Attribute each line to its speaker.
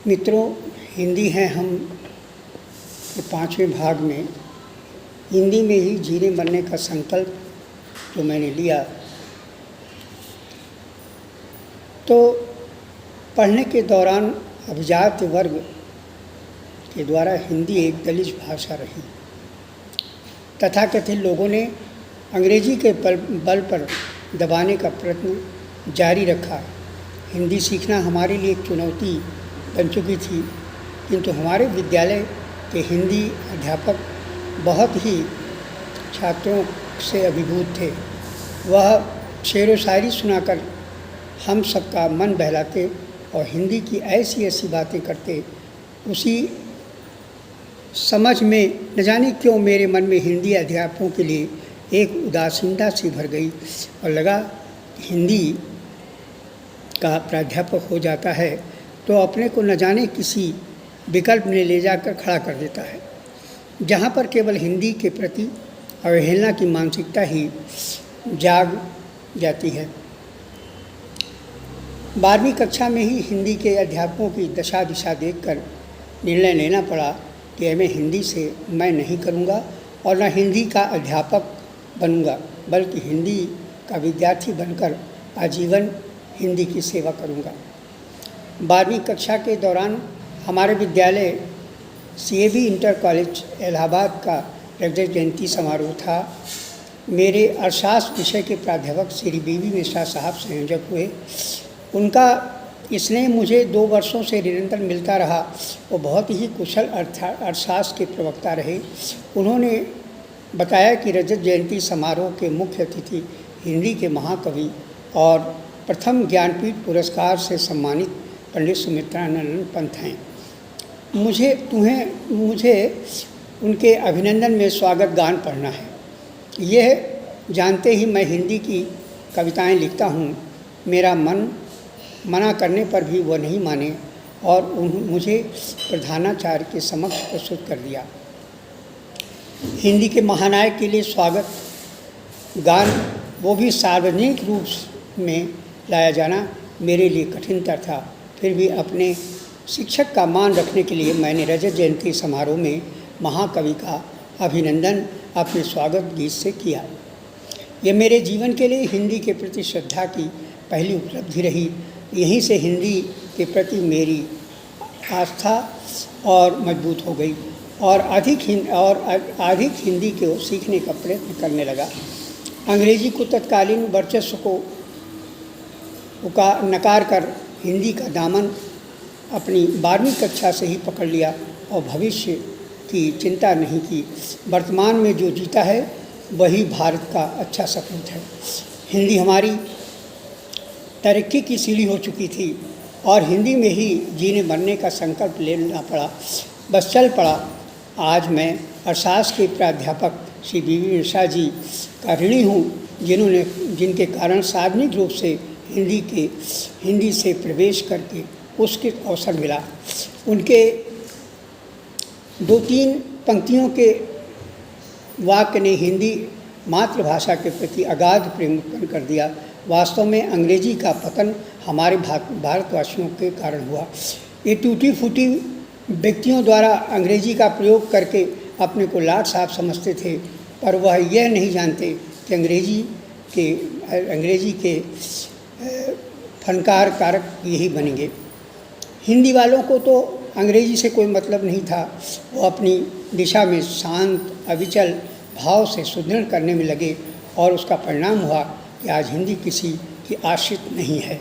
Speaker 1: मित्रों, हिंदी है हम के 5वें भाग में हिंदी में ही जीने मरने का संकल्प जो मैंने लिया, तो पढ़ने के दौरान अभिजात वर्ग के द्वारा हिंदी एक दलित भाषा रही। तथाकथित लोगों ने अंग्रेजी के बल पर दबाने का प्रयत्न जारी रखा। हिंदी सीखना हमारे लिए एक चुनौती बन चुकी थी, किंतु हमारे विद्यालय के हिंदी अध्यापक बहुत ही छात्रों से अभिभूत थे। वह शेर व शायरी सुनाकर हम सबका मन बहलाते और हिंदी की ऐसी ऐसी बातें करते। उसी समझ में न जाने क्यों मेरे मन में हिंदी अध्यापकों के लिए एक उदासीनता सी भर गई और लगा हिंदी का प्राध्यापक हो जाता है तो अपने को न जाने किसी विकल्प में ले जाकर खड़ा कर देता है, जहाँ पर केवल हिंदी के प्रति अवहेलना की मानसिकता ही जाग जाती है। 12वीं कक्षा में ही हिंदी के अध्यापकों की दशा दिशा देखकर निर्णय लेना पड़ा कि मैं हिंदी से मैं नहीं करूँगा और न हिंदी का अध्यापक बनूँगा, बल्कि हिंदी का विद्यार्थी बनकर आजीवन हिंदी की सेवा करूँगा। 12वीं कक्षा के दौरान हमारे विद्यालय CAB इंटर कॉलेज इलाहाबाद का रजत जयंती समारोह था। मेरे अर्थशास्त्र विषय के प्राध्यापक श्री BB मिश्रा साहब संयोजक हुए। उनका स्नेह मुझे 2 वर्षों से निरंतर मिलता रहा। वो बहुत ही कुशल अर्थशास्त्र के प्रवक्ता रहे। उन्होंने बताया कि रजत जयंती समारोह के मुख्य अतिथि हिंदी के महाकवि और प्रथम ज्ञानपीठ पुरस्कार से सम्मानित पंडित सुमित्रानंद पंत हैं। मुझे उनके अभिनंदन में स्वागत गान पढ़ना है। यह जानते ही मैं हिंदी की कविताएं लिखता हूँ। मेरा मन मना करने पर भी वह नहीं माने और मुझे प्रधानाचार्य के समक्ष प्रस्तुत कर दिया। हिंदी के महानायक के लिए स्वागत गान, वो भी सार्वजनिक रूप में लाया जाना मेरे लिए कठिनतर था। फिर भी अपने शिक्षक का मान रखने के लिए मैंने रजत जयंती समारोह में महाकवि का अभिनंदन अपने स्वागत गीत से किया। यह मेरे जीवन के लिए हिंदी के प्रति श्रद्धा की पहली उपलब्धि रही। यहीं से हिंदी के प्रति मेरी आस्था और मजबूत हो गई और अधिक हिंदी को सीखने का प्रयत्न करने लगा। अंग्रेजी को तत्कालीन वर्चस्व को नकार कर हिंदी का दामन अपनी 12वीं कक्षा से ही पकड़ लिया और भविष्य की चिंता नहीं की। वर्तमान में जो जीता है वही भारत का अच्छा सपूत है। हिंदी हमारी तरक्की की सीढ़ी हो चुकी थी और हिंदी में ही जीने मरने का संकल्प लेना पड़ा, बस चल पड़ा। आज मैं अर्थशास्त्र के प्राध्यापक श्री BB मिश्रा जी का ऋणी हूँ, जिनके कारण सार्वजनिक रूप से हिंदी से प्रवेश करके उसके अवसर मिला। उनके 2-3 पंक्तियों के वाक्य ने हिंदी मातृभाषा के प्रति अगाध प्रेम उत्पन्न कर दिया। वास्तव में अंग्रेजी का पतन हमारे भारतवासियों के कारण हुआ। ये टूटी फूटी व्यक्तियों द्वारा अंग्रेजी का प्रयोग करके अपने को लाट साहब समझते थे, पर वह यह नहीं जानते कि अंग्रेजी के फनकार कारक यही बनेंगे। हिंदी वालों को तो अंग्रेजी से कोई मतलब नहीं था। वो अपनी दिशा में शांत अविचल भाव से सुदृढ़ करने में लगे और उसका परिणाम हुआ कि आज हिंदी किसी की आश्रित नहीं है।